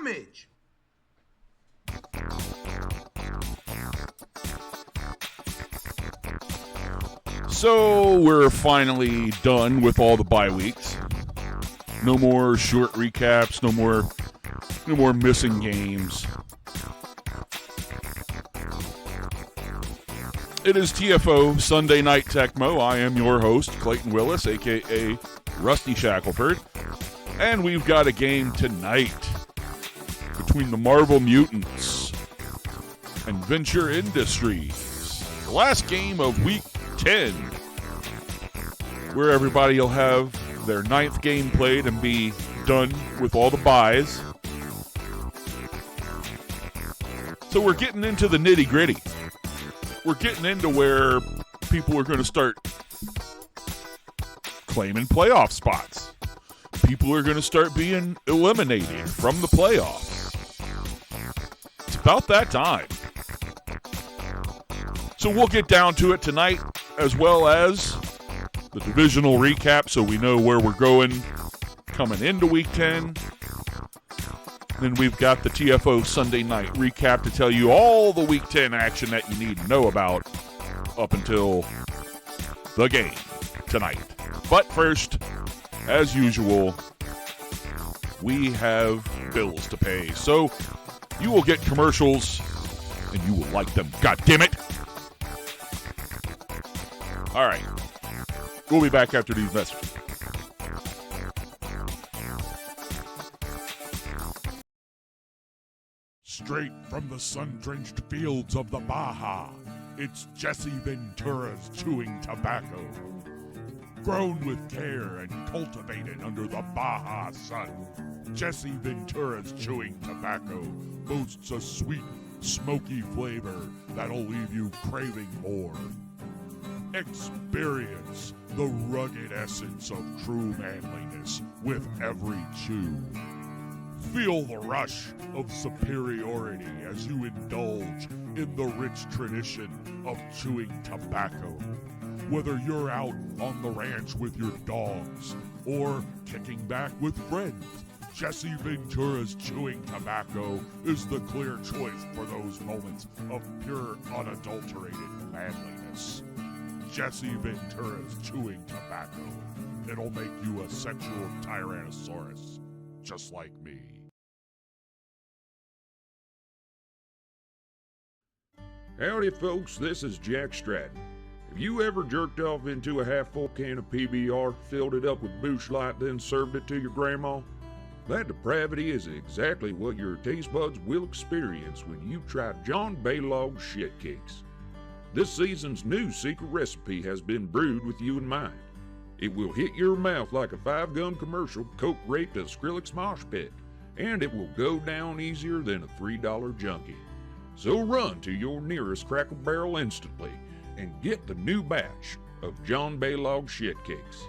damage. So we're finally done with all the bye weeks. No more short recaps, no more missing games. It is TFO Sunday Night TECMO. I am your host, Clayton Willis, a.k.a. Rusty Shackelford. And we've got a game tonight between the Marvel Mutants and Venture Industries. The last game of Week 10, where everybody will have their 9th game played and be done with all the buys. So we're getting into the nitty-gritty. We're getting into where people are going to start claiming playoff spots. People are going to start being eliminated from the playoffs. It's about that time. So we'll get down to it tonight, as well as the divisional recap, so we know where we're going coming into Week 10. Then we've got the TFO Sunday Night recap to tell you all the Week 10 action that you need to know about up until the game tonight. But first, as usual, we have bills to pay. So you will get commercials, and you will like them. God damn it! All right. We'll be back after these messages. Straight from the sun-drenched fields of the Baja, it's Jesse Ventura's chewing tobacco. Grown with care and cultivated under the Baja sun, Jesse Ventura's chewing tobacco boasts a sweet, smoky flavor that'll leave you craving more. Experience the rugged essence of true manliness with every chew. Feel the rush of superiority as you indulge in the rich tradition of chewing tobacco. Whether you're out on the ranch with your dogs or kicking back with friends, Jesse Ventura's chewing tobacco is the clear choice for those moments of pure, unadulterated manliness. Jesse Ventura's chewing tobacco. It'll make you a sexual tyrannosaurus, just like me. Howdy, folks. This is Jack Stratton. Have you ever jerked off into a half-full can of PBR, filled it up with Busch Light, then served it to your grandma? That depravity is exactly what your taste buds will experience when you try John Baylog's Shit Cakes. This season's new secret recipe has been brewed with you in mind. It will hit your mouth like a 5-gun commercial coke-raped a Skrillex mosh pit, and it will go down easier than a $3 junkie. So run to your nearest Cracker Barrel instantly and get the new batch of John Baylog's Shit Cakes.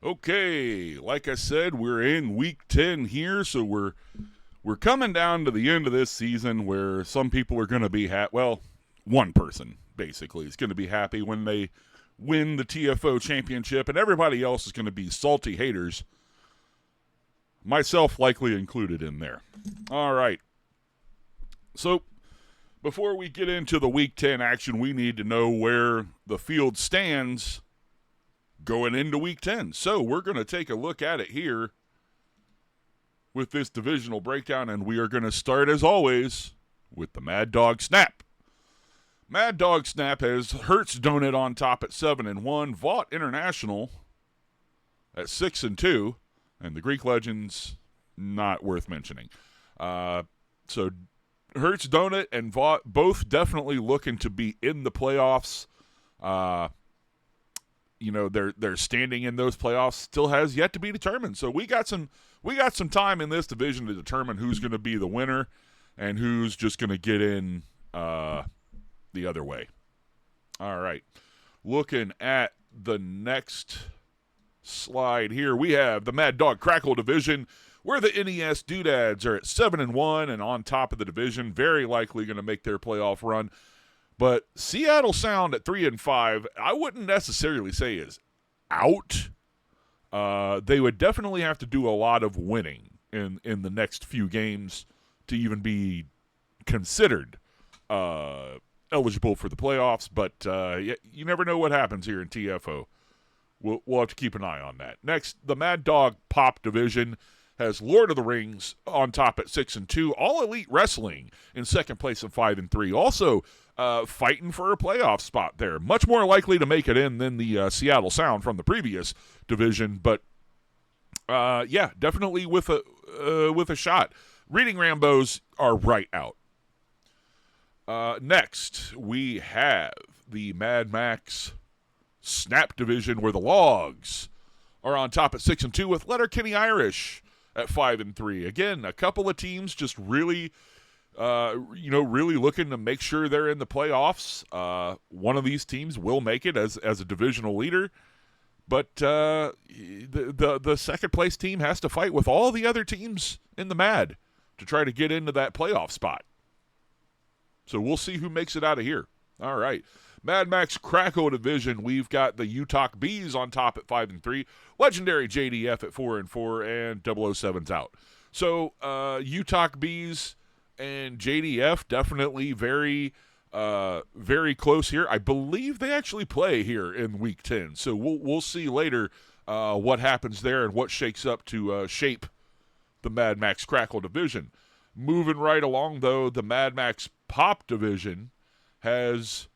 Okay, like I said, we're in Week 10 here, so we're coming down to the end of this season where some people are going to be one person, basically, is going to be happy when they win the TFO championship, and everybody else is going to be salty haters, myself likely included in there. All right. So, before we get into the Week 10 action, we need to know where the field stands going into Week 10. So we're going to take a look at it here with this divisional breakdown, and we are going to start, as always, with the Mad Dog Snap. Mad Dog Snap has Hertz Donut on top at 7-1, Vought International at 6-2, and the Greek Legends, not worth mentioning. So Hertz Donut and Vought both definitely looking to be in the playoffs. Their standing in those playoffs still has yet to be determined. So we got some time in this division to determine who's going to be the winner and who's just going to get in the other way. All right. Looking at the next slide here, we have the Mad Dog Crackle division, where the NES Doodads are at 7-1 and on top of the division, very likely going to make their playoff run. But Seattle Sound at 3-5, I wouldn't necessarily say is out, they would definitely have to do a lot of winning in the next few games to even be considered eligible for the playoffs. But you never know what happens here in TFO. We'll have to keep an eye on that. Next, the Mad Dog Pop division has Lord of the Rings on top at 6-2. All Elite Wrestling in second place at 5-3. Also fighting for a playoff spot there. Much more likely to make it in than the Seattle Sound from the previous division, but yeah, definitely with a shot. Reading Rambos are right out. Next, we have the Mad Max Snap division, where the Logs are on top at 6-2 with Letterkenny Irish at 5-3. Again, a couple of teams just really, really looking to make sure they're in the playoffs. One of these teams will make it as a divisional leader, but the second place team has to fight with all the other teams in the Mad to try to get into that playoff spot. So we'll see who makes it out of here. All right. Mad Max Crackle division, we've got the Utah Bees on top at 5-3, Legendary JDF at 4-4, and 007's out. So Utah Bees and JDF definitely very close here. I believe they actually play here in Week 10. So we'll see later what happens there and what shakes up to shape the Mad Max Crackle division. Moving right along, though, the Mad Max Pop division has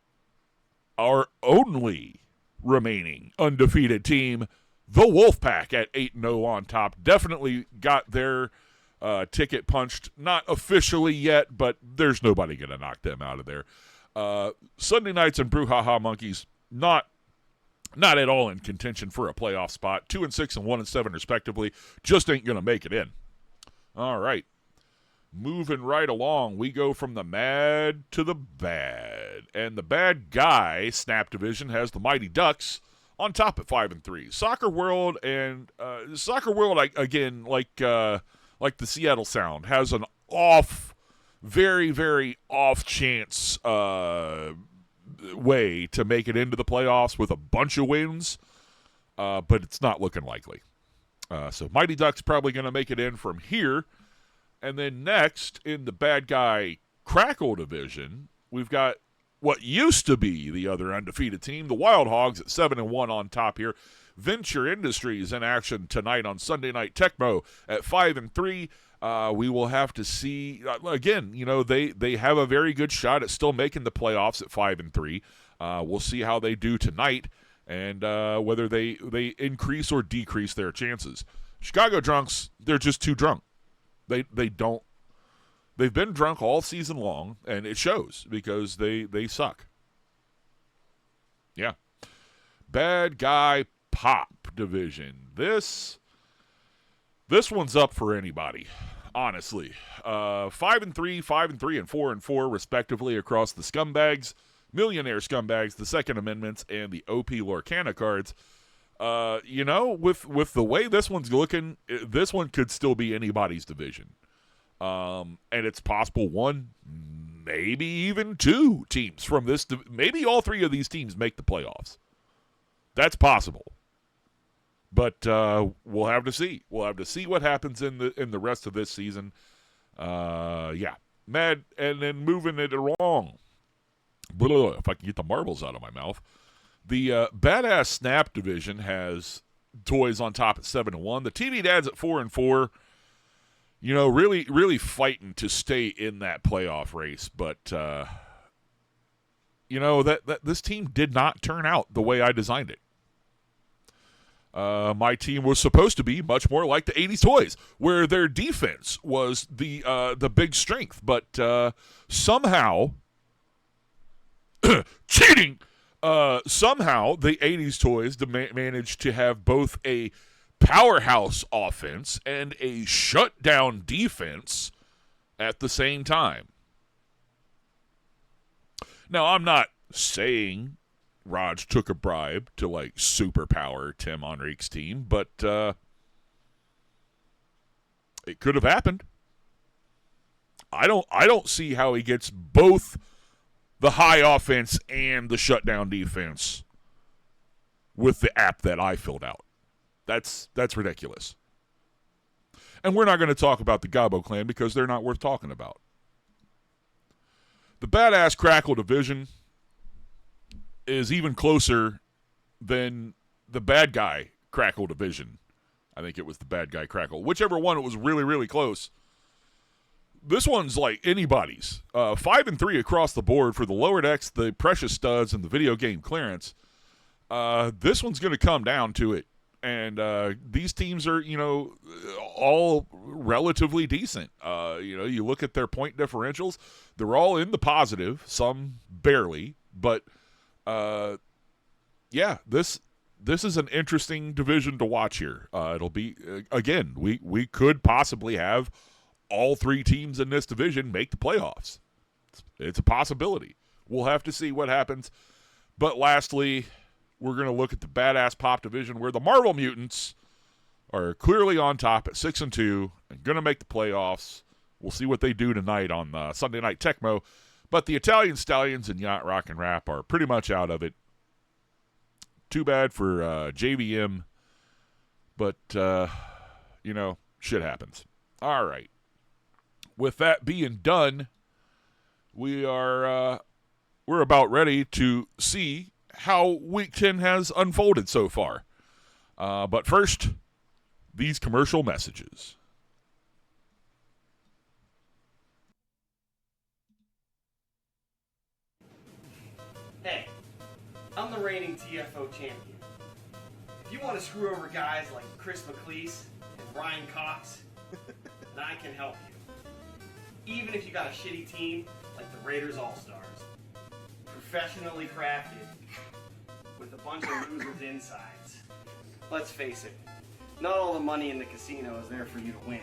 our only remaining undefeated team, the Wolfpack, at 8-0 on top. Definitely got their ticket punched. Not officially yet, but there's nobody going to knock them out of there. Sunday Nights and Brouhaha Monkeys, not at all in contention for a playoff spot. 2-6 and 1-7 respectively. Just ain't going to make it in. All right. Moving right along, we go from the Mad to the Bad. And the Bad Guy Snap division has the Mighty Ducks on top at 5-3. Soccer World, again, like the Seattle Sound, has an very, very off chance way to make it into the playoffs with a bunch of wins, but it's not looking likely. So Mighty Ducks probably going to make it in from here. And then next, in the Bad Guy Crackle division, we've got what used to be the other undefeated team, the Wild Hogs, at 7-1 on top here. Venture Industries in action tonight on Sunday Night TECMO at 5-3. We will have to see. Again, they have a very good shot at still making the playoffs at 5-3. We'll see how they do tonight and whether they increase or decrease their chances. Chicago Drunks, they're just too drunk. They've been drunk all season long, and it shows because they suck. Yeah. Bad Guy Pop division. This one's up for anybody, honestly. 5-3, 5-3, and 4-4 respectively across the Scumbags, Millionaire Scumbags, the Second Amendments, and the OP Lorcana cards. With the way this one's looking, this one could still be anybody's division. And it's possible one, maybe even two teams from this. Maybe all three of these teams make the playoffs. That's possible. But we'll have to see. We'll have to see what happens in the rest of this season. Yeah. Mad, and then moving it along. If I can get the marbles out of my mouth. The Badass Snap division has toys on top at 7-1. The TV Dads at 4-4. Really, really fighting to stay in that playoff race. But, that this team did not turn out the way I designed it. My team was supposed to be much more like the 80s Toys, where their defense was the big strength. But somehow, cheating! Somehow, the 80s Toys managed to have both a powerhouse offense and a shutdown defense at the same time. Now, I'm not saying Raj took a bribe to, superpower Tim Enrique's team, but it could have happened. I don't see how he gets both the high offense and the shutdown defense with the app that I filled out. That's ridiculous. And we're not going to talk about the Gabo clan because they're not worth talking about. The Badass Crackle division is even closer than the Bad Guy Crackle division. I think it was the Bad Guy Crackle. Whichever one, it was really, really close. This one's like anybody's. 5-3 across the board for the lower decks, the precious studs, and the video game clearance. This one's going to come down to it. And these teams are, all relatively decent. You look at their point differentials, they're all in the positive, some barely. But, this is an interesting division to watch here. It'll be, again, we could possibly have all three teams in this division make the playoffs. It's a possibility. We'll have to see what happens. But lastly, we're going to look at the Badass Pop division where the Marvel Mutants are clearly on top at 6-2 and going to make the playoffs. We'll see what they do tonight on Sunday Night TECMO. But the Italian Stallions and Yacht Rock and Rap are pretty much out of it. Too bad for JVM, but, shit happens. All right. With that being done, we're about ready to see how Week 10 has unfolded so far. But first, these commercial messages. Hey, I'm the reigning TFO champion. If you want to screw over guys like Chris McLeese and Ryan Cox, then I can help you. Even if you got a shitty team like the Raiders All-Stars. Professionally crafted, with a bunch of losers' insides. Let's face it, not all the money in the casino is there for you to win.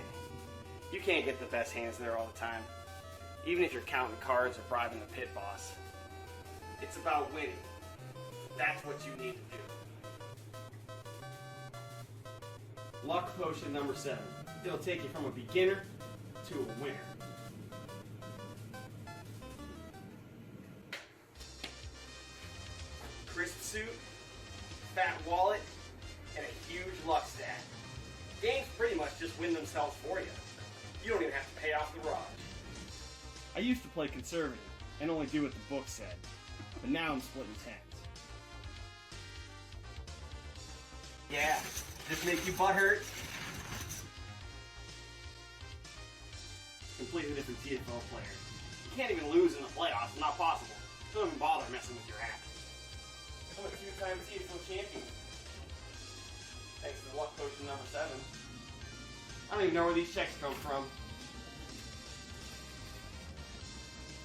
You can't get the best hands there all the time, even if you're counting cards or bribing the pit boss. It's about winning. That's what you need to do. Luck Potion number 7. It'll take you from a beginner to a winner. Crisp suit, fat wallet, and a huge luck stack. Games pretty much just win themselves for you. You don't even have to pay off the garage. I used to play conservative and only do what the book said, but now I'm splitting tens. Yeah, just make you butthurt. Completely different TFO player. You can't even lose in the playoffs, not possible. Don't even bother messing with your app. I'm a two-time TFO champion. Thanks to Luck Potion number 7. I don't even know where these checks come from.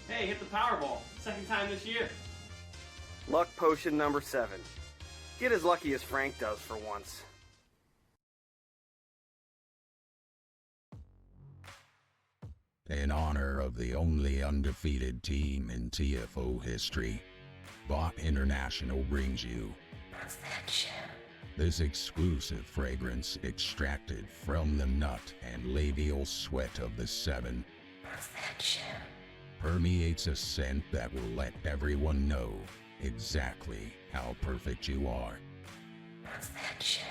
Hey, hit the Powerball. Second time this year. Luck Potion number 7. Get as lucky as Frank does for once. In honor of the only undefeated team in TFO history, Bot International brings you Perfection. This exclusive fragrance extracted from the nut and labial sweat of the 7. Perfection. Permeates a scent that will let everyone know exactly how perfect you are. Perfection.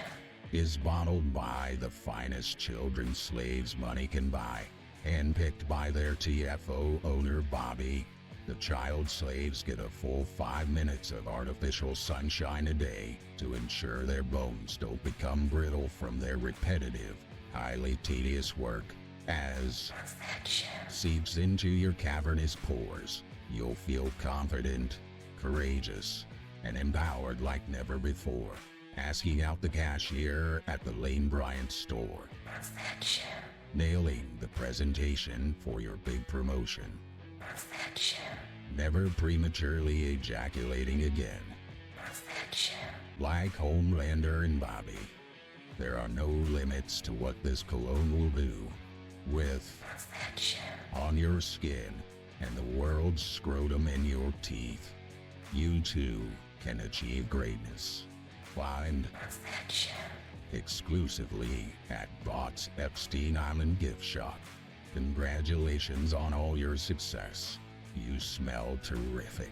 Is bottled by the finest children slaves money can buy, handpicked by their TFO owner Bobby. The child slaves get a full 5 minutes of artificial sunshine a day to ensure their bones don't become brittle from their repetitive, highly tedious work. As Perfection seeps into your cavernous pores, you'll feel confident, courageous, and empowered like never before. Asking out the cashier at the Lane Bryant store. Perfection. Nailing the presentation for your big promotion. Perfection. Never prematurely ejaculating again. Perfection. Like Homelander and Bobby, there are no limits to what this cologne will do. With Perfection on your skin and the world's scrotum in your teeth, you too can achieve greatness. Find Perfection exclusively at Bot's Epstein Island gift shop. Congratulations on all your success. You smell terrific.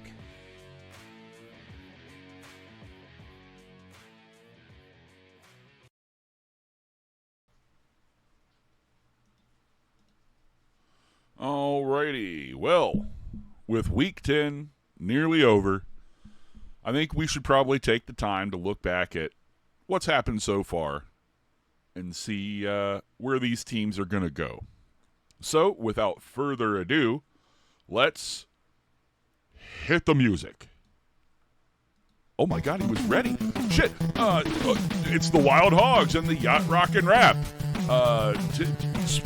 with Week 10 nearly over, I think we should probably take the time to look back at what's happened so far and see where these teams are going to go. So, without further ado, let's hit the music. Oh my God, he was ready. Shit. It's the Wild Hogs and the Yacht Rockin' Rap.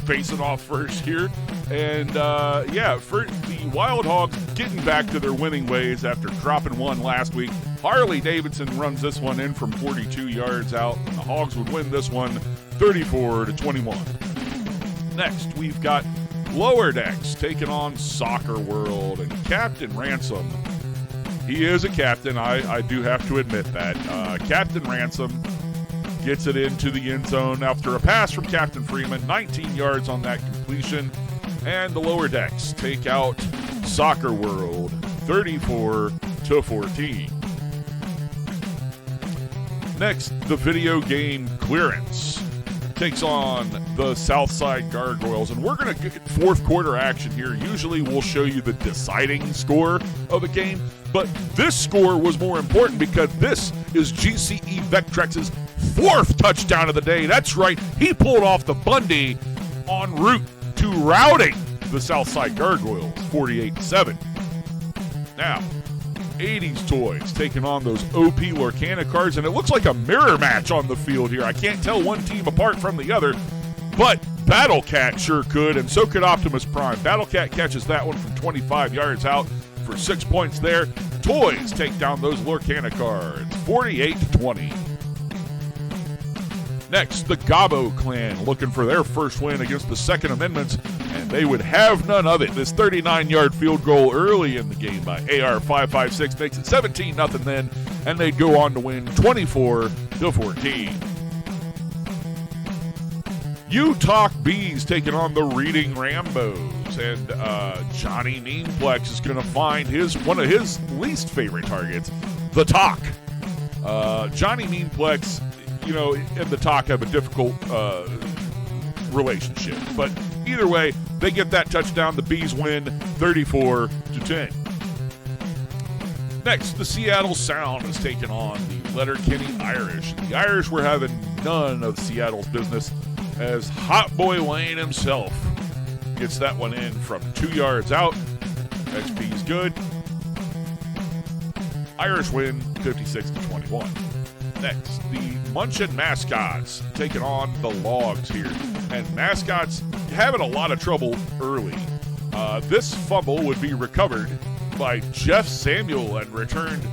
Facing off first here. And, for the Wild Hogs getting back to their winning ways after dropping one last week. Harley Davidson runs this one in from 42 yards out, and the Hogs would win this one 34-21. Next, we've got Lower Decks taking on Soccer World, and Captain Ransom. He is a captain, I do have to admit that. Captain Ransom gets it into the end zone after a pass from Captain Freeman, 19 yards on that completion, and the Lower Decks take out Soccer World 34-14. Next, the video game Clearance takes on the Southside Gargoyles, and we're going to get fourth quarter action here. Usually we'll show you the deciding score of a game, but this score was more important because this is GCE Vectrex's fourth touchdown of the day. That's right, he pulled off the Bundy en route to routing the Southside Gargoyles 48-7. Now, 80s Toys taking on those OP Lorcana cards, and it looks like a mirror match on the field here. I can't tell one team apart from the other, but Battle Cat sure could, and so could Optimus Prime. Battle Cat catches that one from 25 yards out for 6 points there. Toys take down those Lorcana cards 48-20. Next, the Gabo clan looking for their first win against the Second Amendments, and they would have none of it. This 39-yard field goal early in the game by AR-556 makes it 17-0 then, and they'd go on to win 24-14. Utah Bees taking on the Reading Rambos, and Johnny Meanplex is going to find one of his least favorite targets, the Talk. Johnny Meanplex, and the Talk have a difficult relationship. But either way, they get that touchdown. The Bees win 34-10. Next, the Seattle Sound is taking on the Letterkenny Irish. The Irish were having none of Seattle's business as Hot Boy Wayne himself gets that one in from 2 yards out. XP's good. Irish win 56-21. Next, the Munchin Mascots taking on the Logs here. And Mascots having a lot of trouble early. This fumble would be recovered by Jeff Samuel and returned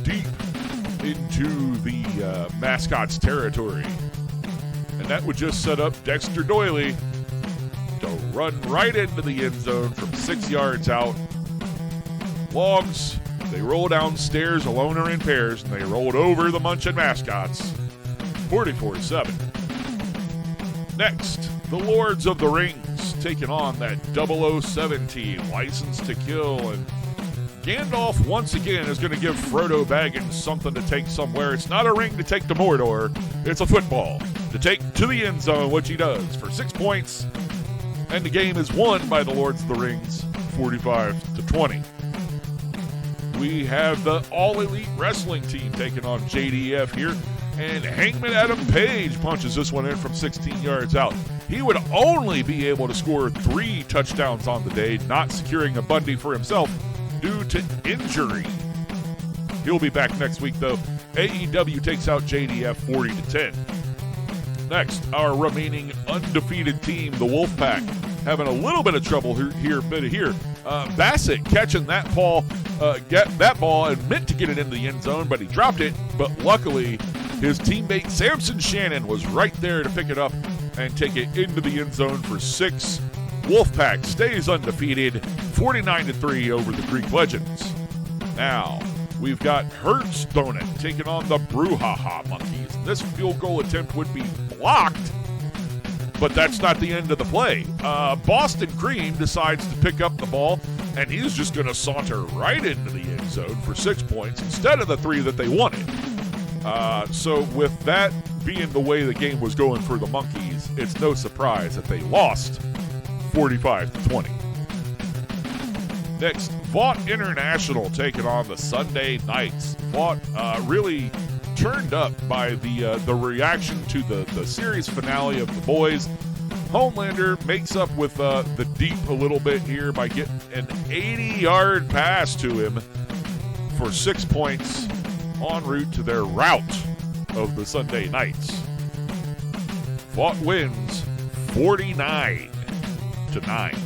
deep into the Mascots territory. And that would just set up Dexter Doyley to run right into the end zone from 6 yards out. Logs, they roll downstairs alone or in pairs, and they rolled over the Munchin Mascots 44-7. Next, the Lords of the Rings taking on that 007 team, License to Kill, and Gandalf once again is going to give Frodo Baggins something to take somewhere. It's not a ring to take to Mordor, it's a football to take to the end zone, which he does for 6 points, and the game is won by the Lords of the Rings 45-20. We have the All Elite Wrestling team taking on JDF here, and Hangman Adam Page punches this one in from 16 yards out. He would only be able to score 3 touchdowns on the day, not securing a Bundy for himself due to injury. He'll be back next week, though. AEW takes out JDF 40-10. Next, our remaining undefeated team, the Wolfpack, having a little bit of trouble here. Bassett catching that ball and meant to get it into the end zone, but he dropped it. But luckily, his teammate Samson Shannon was right there to pick it up and take it into the end zone for 6. Wolfpack stays undefeated, 49-3 over the Greek Legends. Now, we've got Hertz Donut taking on the Brouhaha Monkeys. This field goal attempt would be blocked, but that's not the end of the play. Boston Cream decides to pick up the ball, and he's just going to saunter right into the end zone for 6 points instead of the 3 that they wanted. So with that being the way the game was going for the Monkeys, it's no surprise that they lost 45-20. Next, Vought International taking on the Sunday Knights. Vought really turned up by the reaction to the series finale of The Boys. Homelander makes up with the deep a little bit here by getting an 80-yard pass to him for 6 points en route to their rout of the Sunday Knights. Vought wins 49-9.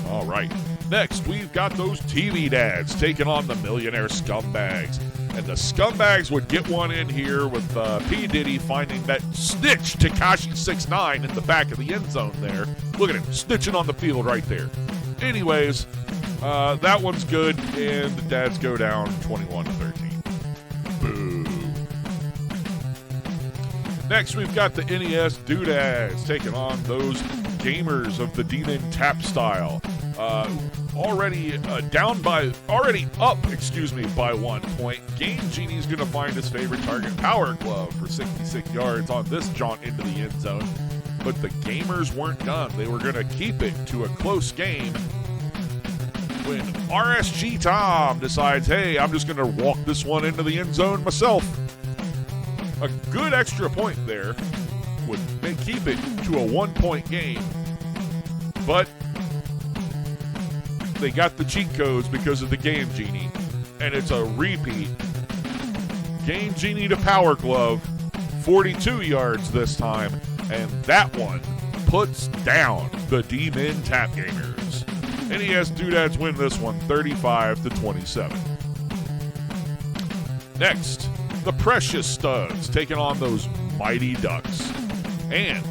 All right. Next, we've got those TV dads taking on the Millionaire Scumbags. And the Scumbags would get one in here with P. Diddy finding that snitch Tekashi 6ix9ine in the back of the end zone there. Look at him, snitching on the field right there. Anyways, that one's good, and the dads go down 21-13. Boo. Next, we've got the NES Doodads taking on those gamers of the Demon Tap style. Already up by 1 point. Game Genie's going to find his favorite target, Power Glove, for 66 yards on this jaunt into the end zone. But the gamers weren't done. They were going to keep it to a close game when RSG Tom decides, hey, I'm just going to walk this one into the end zone myself. A good extra point there would keep it to a 1-point game. But they got the cheat codes because of the Game Genie, and it's a repeat. Game Genie to Power Glove, 42 yards this time, and that one puts down the D-Men Tap Gamers. NES Doodads win this one 35-27. Next, the Precious Studs taking on those Mighty Ducks. And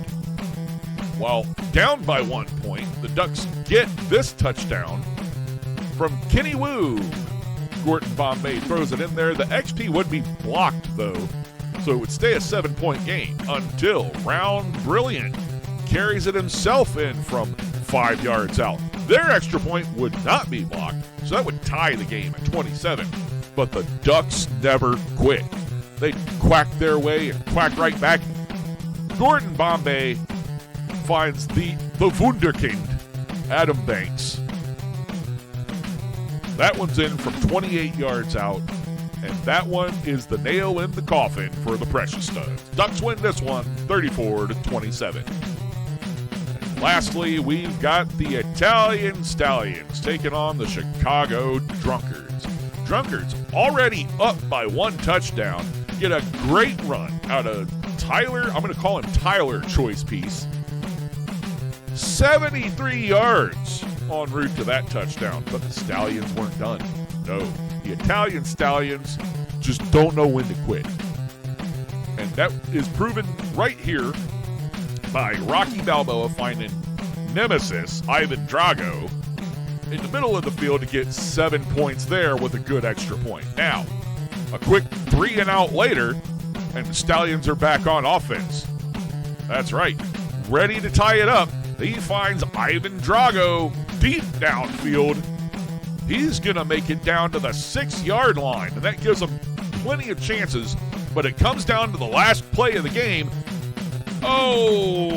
while down by 1 point, the Ducks get this touchdown from Kenny Wu. Gordon Bombay throws it in there. The XP would be blocked, though, so it would stay a 7-point game until Round Brilliant carries it himself in from 5 yards out. Their extra point would not be blocked, so that would tie the game at 27. But the Ducks never quit. They quack their way and quack right back. Gordon Bombay finds the Wunderkind, Adam Banks. That one's in from 28 yards out, and that one is the nail in the coffin for the Precious Studs. Ducks win this one 34-27. And lastly, we've got the Italian Stallions taking on the Chicago Drunkards. Drunkards already up by 1 touchdown, get a great run out of Tyler. I'm going to call him Tyler Choice Piece. 73 yards en route to that touchdown, but the Stallions weren't done. No, the Italian Stallions just don't know when to quit. And that is proven right here by Rocky Balboa finding Nemesis, Ivan Drago, in the middle of the field to get 7 points there with a good extra point. Now, a quick 3 and out later, and the Stallions are back on offense. That's right, ready to tie it up. He finds Ivan Drago deep downfield. He's going to make it down to the 6-yard line, and that gives him plenty of chances, but it comes down to the last play of the game. Oh,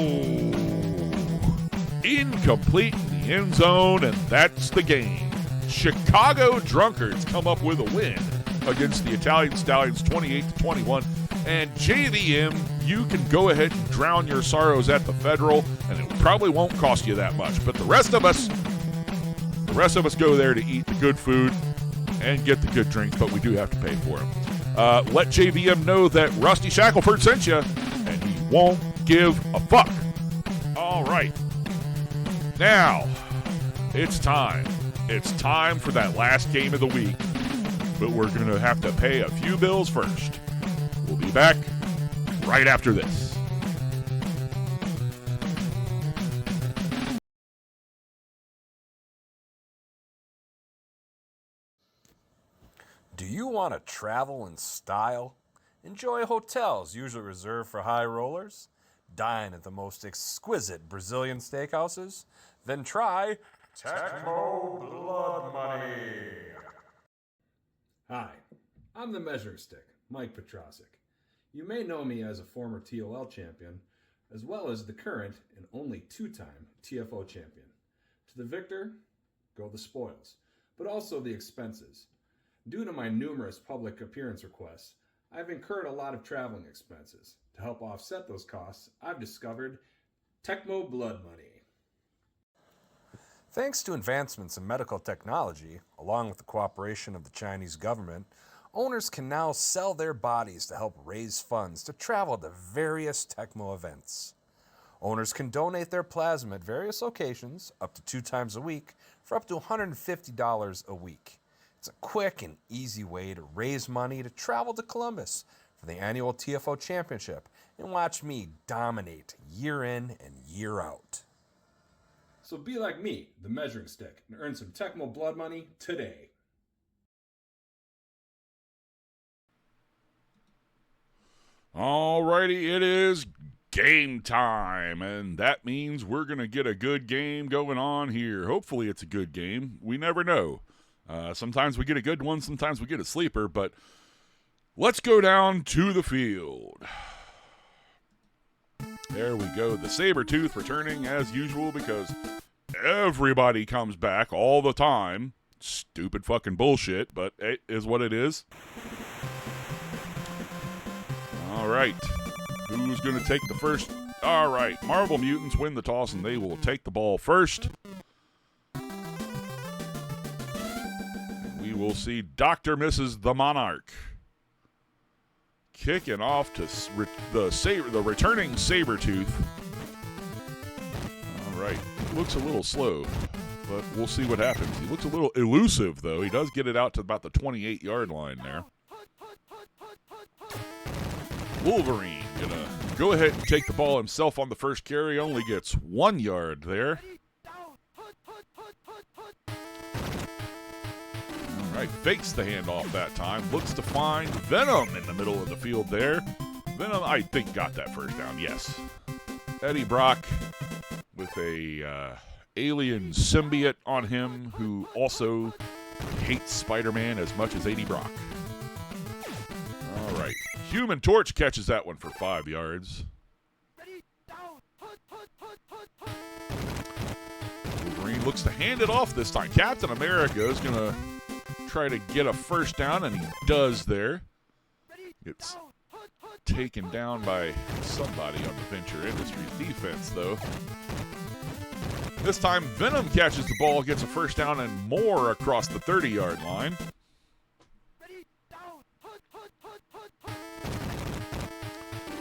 incomplete in the end zone, and that's the game. Chicago Drunkards come up with a win against the Italian Stallions 28-21. And JVM, you can go ahead and drown your sorrows at the Federal, and it probably won't cost you that much. But the rest of us go there to eat the good food and get the good drinks, but we do have to pay for them. Let JVM know that Rusty Shackelford sent you, and he won't give a fuck. All right. Now, it's time. It's time for that last game of the week, but we're going to have to pay a few bills first. We'll be back right after this. Do you want to travel in style? Enjoy hotels usually reserved for high rollers? Dine at the most exquisite Brazilian steakhouses? Then try TECMO Blood Money. Hi, I'm the Measuring Stick, Mike Petrosic. You may know me as a former TOL champion, as well as the current and only 2-time TFO champion. To the victor, go the spoils, but also the expenses. Due to my numerous public appearance requests, I've incurred a lot of traveling expenses. To help offset those costs, I've discovered TECMO Blood Money. Thanks to advancements in medical technology, along with the cooperation of the Chinese government, owners can now sell their bodies to help raise funds to travel to various TECMO events. Owners can donate their plasma at various locations, up to 2 times a week, for up to $150 a week. It's a quick and easy way to raise money to travel to Columbus for the annual TFO Championship and watch me dominate year in and year out. So be like me, the measuring stick, and earn some TECMO Blood Money today. Alrighty, it is game time, and that means we're going to get a good game going on here. Hopefully it's a good game. We never know. Sometimes we get a good one, sometimes we get a sleeper, but let's go down to the field. There we go. The Sabretooth returning as usual because everybody comes back all the time. Stupid fucking bullshit, but it is what it is. All right. Who's going to take the first? All right. Marvel Mutants win the toss, and they will take the ball first. We will see Dr. Mrs. the Monarch kicking off to the returning Sabretooth. All right. He looks a little slow, but we'll see what happens. He looks a little elusive, though. He does get it out to about the 28-yard line there. Wolverine gonna go ahead and take the ball himself on the first carry. Only gets 1 yard there. All right, fakes the handoff that time. Looks to find Venom in the middle of the field there. Venom, I think, got that first down. Yes. Eddie Brock with a alien symbiote on him who also hates Spider-Man as much as Eddie Brock. All right. Human Torch catches that one for 5 yards. Wolverine looks to hand it off this time. Captain America is going to try to get a first down, and he does there. It's taken down by somebody on the Venture Industries defense, though. This time, Venom catches the ball, gets a first down and more across the 30-yard line.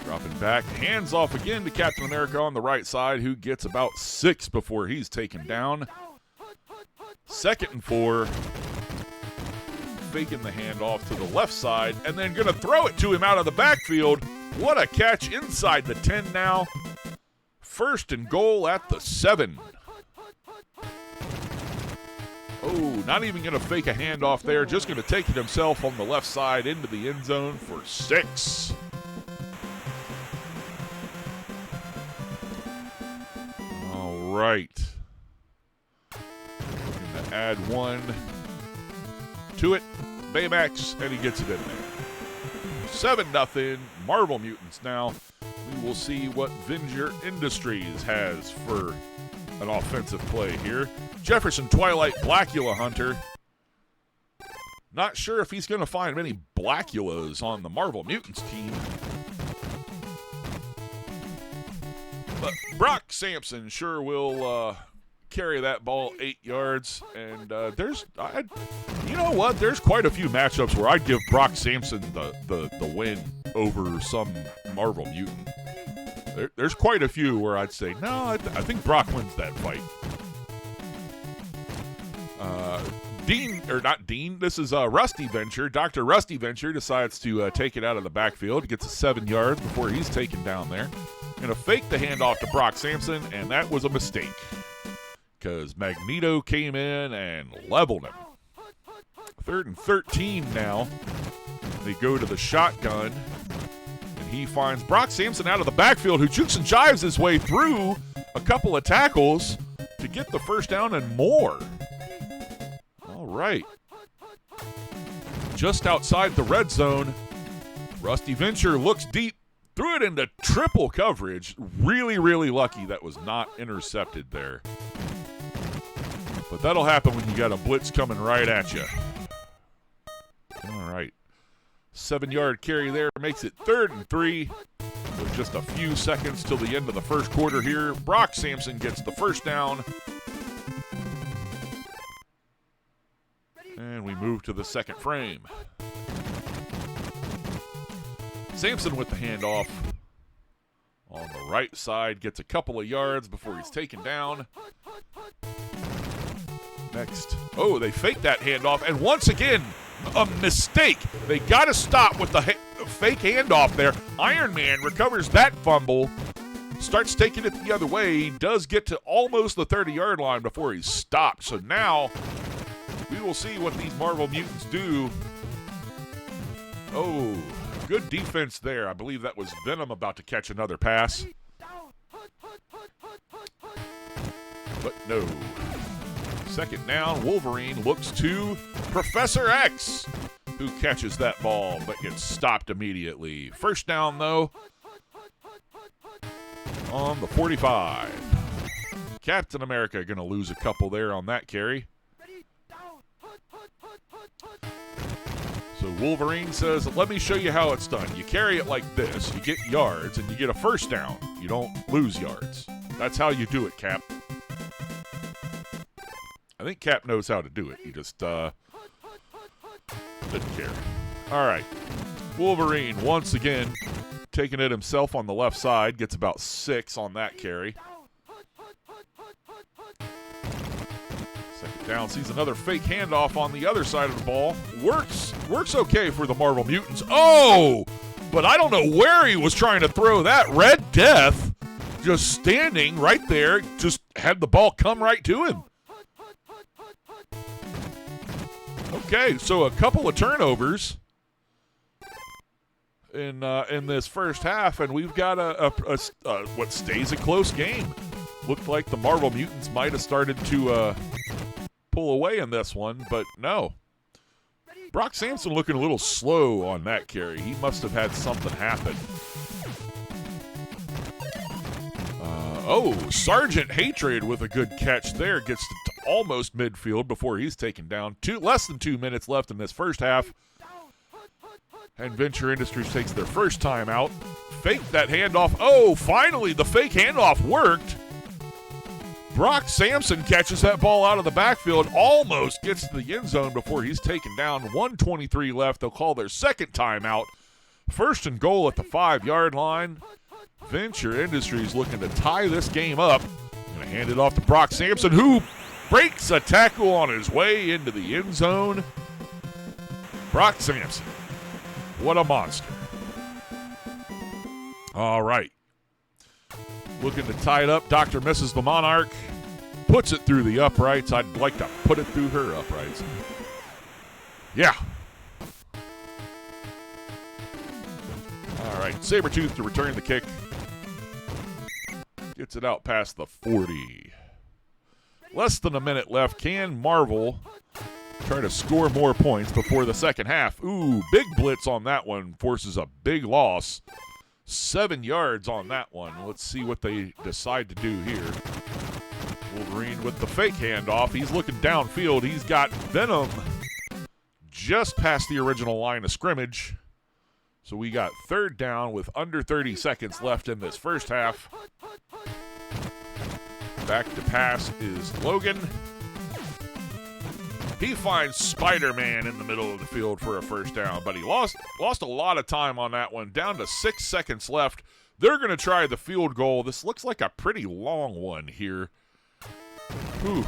Dropping back, hands off again to Captain America on the right side, who gets about 6 before he's taken down. 2nd and 4. Faking the handoff to the left side, and then going to throw it to him out of the backfield. What a catch inside the 10 now. 1st and goal at the 7. Oh, not even going to fake a handoff there. Just going to take it himself on the left side into the end zone for 6. All right. Going to add 1 to it. Baymax, and he gets it in there. 7-0. Marvel Mutants now. We will see what Venture Industries has for an offensive play here. Jefferson Twilight Blackula Hunter. Not sure if he's going to find many Blackulas on the Marvel Mutants team. But Brock Sampson sure will carry that ball 8 yards. And you know what? There's quite a few matchups where I'd give Brock Sampson the win over some Marvel Mutant. There's quite a few where I'd say, no, I think Brock wins that fight. This is Rusty Venture. Dr. Rusty Venture decides to take it out of the backfield. Gets 7 yards before he's taken down there. Going to fake the handoff to Brock Sampson, and that was a mistake because Magneto came in and leveled him. 3rd and 13 now. They go to the shotgun, and he finds Brock Sampson out of the backfield, who jukes and jives his way through a couple of tackles to get the first down and more. All right. Just outside the red zone, Rusty Venture looks deep, threw it into triple coverage. Really, really lucky that was not intercepted there. But that'll happen when you got a blitz coming right at you. All right. 7-yard carry there makes it 3rd and 3. With just a few seconds till the end of the first quarter here. Brock Sampson gets the first down. And we move to the second frame. Sampson with the handoff. On the right side, gets a couple of yards before he's taken down. Next. Oh, they faked that handoff. And once again, a mistake. They got to stop with the fake handoff there. Iron Man recovers that fumble. Starts taking it the other way. He does get to almost the 30-yard line before he's stopped. So now we will see what these Marvel Mutants do. Oh, good defense there. I believe that was Venom about to catch another pass. But no. Second down, Wolverine looks to Professor X, who catches that ball but gets stopped immediately. First down, though, on the 45. Captain America going to lose a couple there on that carry. So Wolverine says, let me show you how it's done. You carry it like this. You get yards, and you get a first down. You don't lose yards. That's how you do it, Cap. I think Cap knows how to do it. He just doesn't care. All right. Wolverine, once again, taking it himself on the left side. Gets about 6 on that carry. Second down, sees another fake handoff on the other side of the ball. Works okay for the Marvel Mutants. Oh! But I don't know where he was trying to throw that. Red Death, just standing right there, just had the ball come right to him. Okay, so a couple of turnovers in this first half, and we've got a what stays a close game. Looked like the Marvel Mutants might have started to pull away in this one, but no. Brock Sampson looking a little slow on that carry. He must have had something happen. Sergeant Hatred with a good catch there. Gets to almost midfield before he's taken down. Less than 2 minutes left in this first half. And Venture Industries takes their first time out. Faked that handoff. Oh, finally the fake handoff worked. Brock Sampson catches that ball out of the backfield. Almost gets to the end zone before he's taken down. 1:23 left. They'll call their second timeout. First and goal at the 5-yard line. Venture Industries looking to tie this game up. Going to hand it off to Brock Sampson, who breaks a tackle on his way into the end zone. Brock Sampson, what a monster. All right. Looking to tie it up. Dr. Mrs. the Monarch puts it through the uprights. I'd like to put it through her uprights. Yeah. All right. Sabretooth to return the kick. Gets it out past the 40. Less than a minute left. Can Marvel try to score more points before the second half? Ooh, big blitz on that one. Forces a big loss. 7 yards on that one. Let's see what they decide to do here. Wolverine with the fake handoff. He's looking downfield. He's got Venom just past the original line of scrimmage. So we got third down with under 30 seconds left in this first half. Back to pass is Logan. He finds Spider-Man in the middle of the field for a first down, but he lost a lot of time on that one. Down to 6 seconds left. They're going to try the field goal. This looks like a pretty long one here. Whew.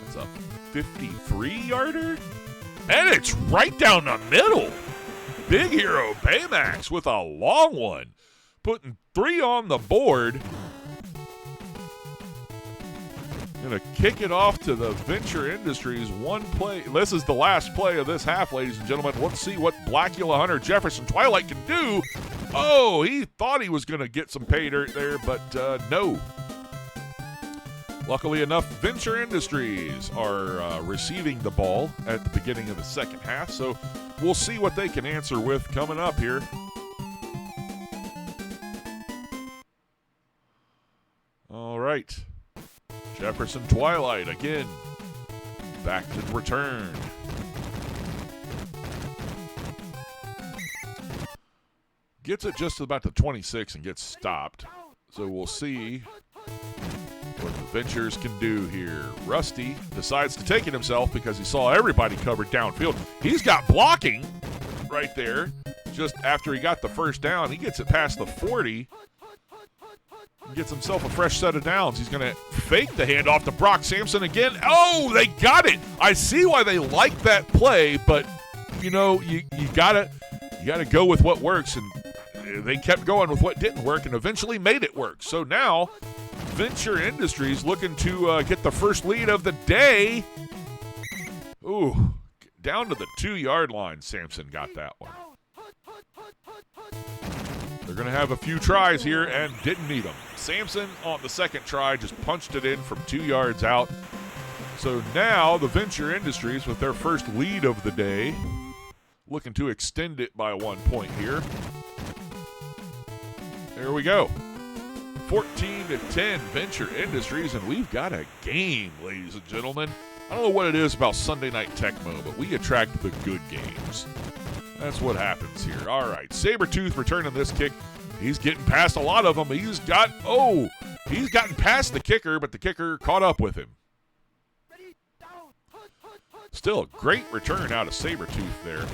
It's a 53-yarder. And it's right down the middle. Big Hero Baymax with a long one. Putting 3 on the board. Going to kick it off to the Venture Industries. One play. This is the last play of this half, ladies and gentlemen. Let's see what Blackula Hunter Jefferson Twilight can do. Oh, he thought he was going to get some pay dirt there, but no. Luckily enough, Venture Industries are receiving the ball at the beginning of the second half, so we'll see what they can answer with coming up here. All right. Jefferson Twilight again. Back to return. Gets it just about to 26 and gets stopped. So we'll see what the Ventures can do here. Rusty decides to take it himself because he saw everybody covered downfield. He's got blocking right there. Just after he got the first down, he gets it past the 40. Gets himself a fresh set of downs. He's going to fake the handoff to Brock Sampson again. Oh, they got it. I see why they like that play, but you know, you gotta go with what works, and they kept going with what didn't work and eventually made it work. So now Venture Industries looking to get the first lead of the day. Ooh, down to the 2-yard line. Sampson got that one. They're going to have a few tries here and didn't need them. Sampson on the second try just punched it in from 2 yards out. So now the Venture Industries with their first lead of the day, looking to extend it by 1 point here. There we go. 14-10 Venture Industries, and we've got a game, ladies and gentlemen. I don't know what it is about Sunday Night TECMO, but we attract the good games. That's what happens here. All right, Sabretooth returning this kick. He's getting past a lot of them. He's gotten past the kicker, but the kicker caught up with him. Still a great return out of Sabretooth there.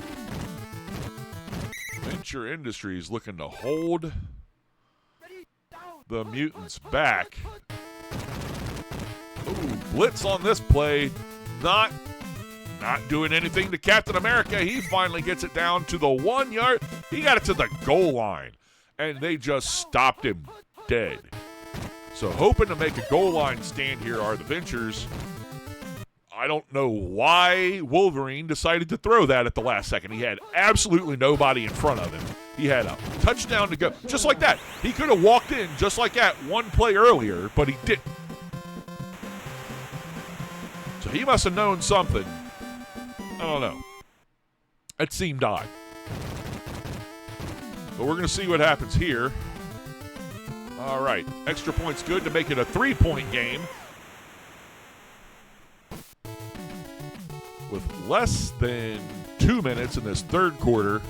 Venture Industries looking to hold the Mutants back. Ooh, blitz on this play. Not doing anything to Captain America. He finally gets it down to the 1 yard. He got it to the goal line, and they just stopped him dead. So hoping to make a goal line stand here are the Ventures. I don't know why Wolverine decided to throw that at the last second. He had absolutely nobody in front of him. He had a touchdown to go. Just like that. He could have walked in just like that one play earlier, but he didn't. So he must have known something. I don't know. It seemed odd. But we're going to see what happens here. All right. Extra point's good to make it a 3-point game. With less than 2 minutes in this third quarter.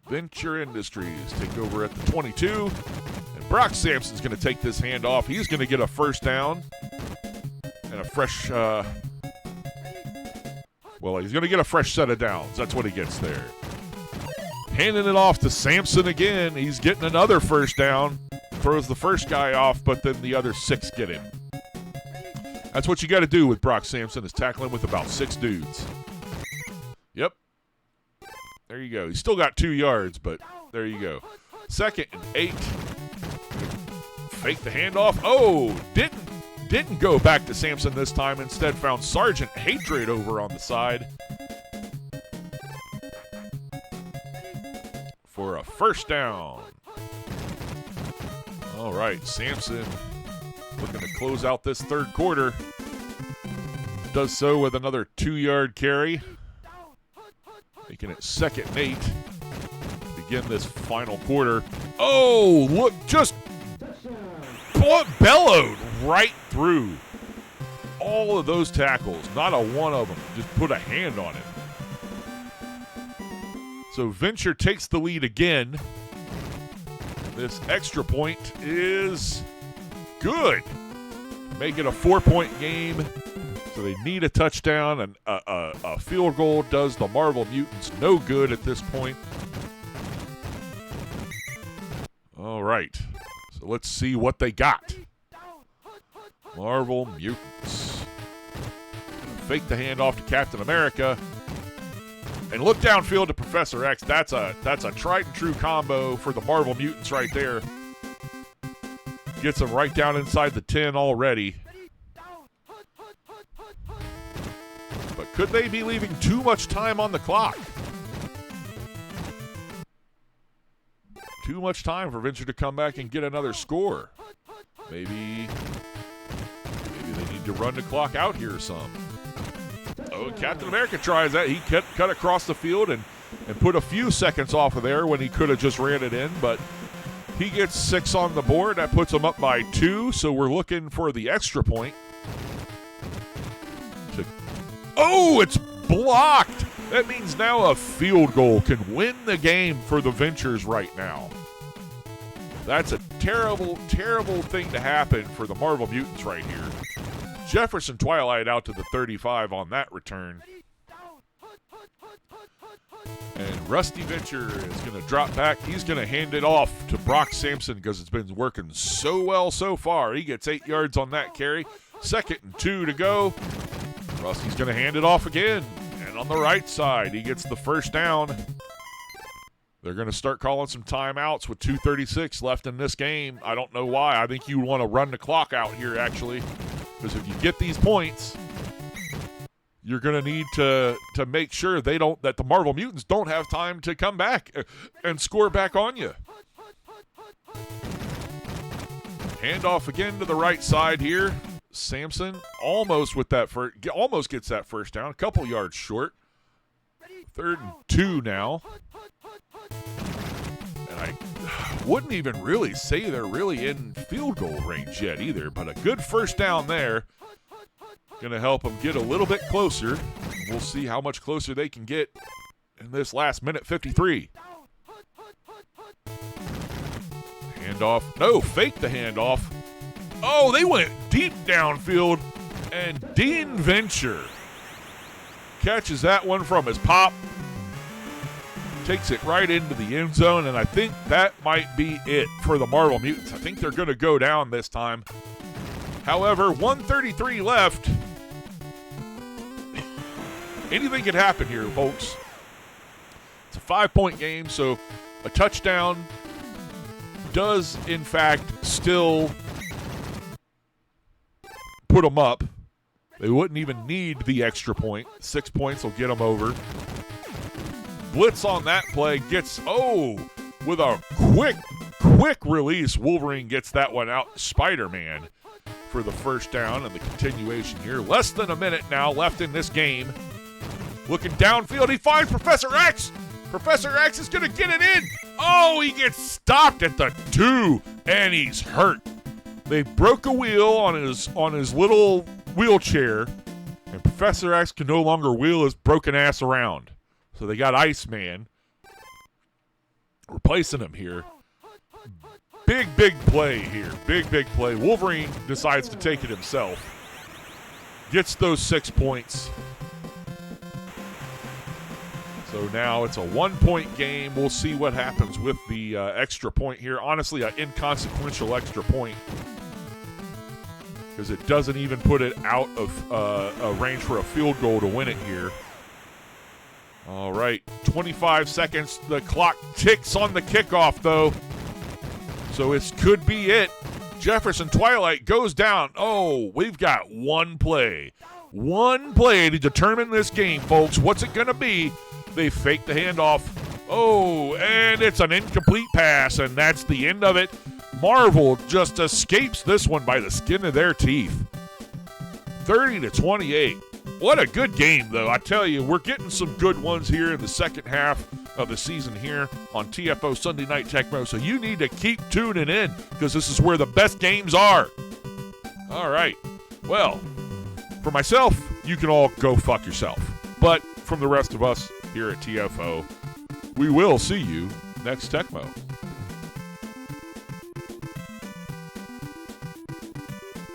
Venture Industries take over at the 22. And Brock Sampson's going to take this handoff. He's going to get a first down. And a fresh, he's going to get a fresh set of downs. That's what he gets there. Handing it off to Sampson again. He's getting another first down. Throws the first guy off, but then the other 6 get him. That's what you got to do with Brock Sampson, is tackle him with about 6 dudes. Yep. There you go. He's still got 2 yards, but there you go. 2nd and 8. Fake the handoff. Oh, didn't go back to Sampson this time. Instead found Sergeant Hatred over on the side for a first down. All right, Sampson looking to close out this third quarter. Does so with another 2-yard carry. Making it 2nd and 8 to begin this final quarter. Oh, look, just bellowed right through all of those tackles. Not a one of them. Just put a hand on it. So Venture takes the lead again. This extra point is good. Make it a 4-point game. So they need a touchdown, and a field goal does the Marvel Mutants no good at this point. All right. So let's see what they got. Marvel Mutants. Fake the handoff to Captain America. And look downfield to Professor X. That's a tried and true combo for the Marvel Mutants right there. Gets them right down inside the 10 already. But could they be leaving too much time on the clock? Too much time for Venture to come back and get another score. Maybe they need to run the clock out here some. Oh, Captain America tries that. He cut across the field, and and put a few seconds off of there when he could have just ran it in, but he gets 6 on the board. That puts him up by 2, so we're looking for the extra point. Oh, it's blocked! That means now a field goal can win the game for the Ventures right now. That's a terrible, terrible thing to happen for the Marvel Mutants right here. Jefferson Twilight out to the 35 on that return. And Rusty Venture is going to drop back. He's going to hand it off to Brock Sampson because it's been working so well so far. He gets 8 yards on that carry. 2nd and 2 to go. Rusty's going to hand it off again. And on the right side, he gets the first down. They're going to start calling some timeouts with 2:36 left in this game. I don't know why. I think you want to run the clock out here, actually. Because if you get these points, you're going to need to make sure that the Marvel Mutants don't have time to come back and score back on you. Handoff again to the right side here. Sampson almost gets that first down, a couple yards short. 3rd and 2 now. And I wouldn't even really say they're really in field goal range yet either, but a good first down there. Going to help them get a little bit closer. We'll see how much closer they can get in this last minute 53. Handoff. No, fake the handoff. Oh, they went deep downfield, and Dean Venture catches that one from his pop. Takes it right into the end zone, and I think that might be it for the Marvel Mutants. I think they're going to go down this time. However, 1:33 left. Anything could happen here, folks. It's a 5-point game, so a touchdown does, in fact, still put them up. They wouldn't even need the extra point. 6 points will get them over. Blitz on that play gets, with a quick release. Wolverine gets that one out. Spider-Man for the first down and the continuation here. Less than a minute now left in this game. Looking downfield, he finds Professor X. Professor X is going to get it in. Oh, he gets stopped at the 2, and he's hurt. They broke a wheel on his little wheelchair, and Professor X can no longer wheel his broken ass around. So they got Iceman replacing him here. Big play here. Big play. Wolverine decides to take it himself. Gets those 6 points. So now it's a 1-point game. We'll see what happens with the extra point here. Honestly, an inconsequential extra point, because it doesn't even put it out of a range for a field goal to win it here. All right, 25 seconds. The clock ticks on the kickoff, though. So it could be it. Jefferson Twilight goes down. Oh, we've got one play. One play to determine this game, folks. What's it going to be? They fake the handoff. Oh, and it's an incomplete pass, and that's the end of it. Marvel just escapes this one by the skin of their teeth. 30-28. What a good game, though. I tell you, we're getting some good ones here in the second half of the season here on TFO Sunday Night TECMO, so you need to keep tuning in because this is where the best games are. All right. Well, for myself, you can all go fuck yourself. But from the rest of us here at TFO, we will see you next TECMO.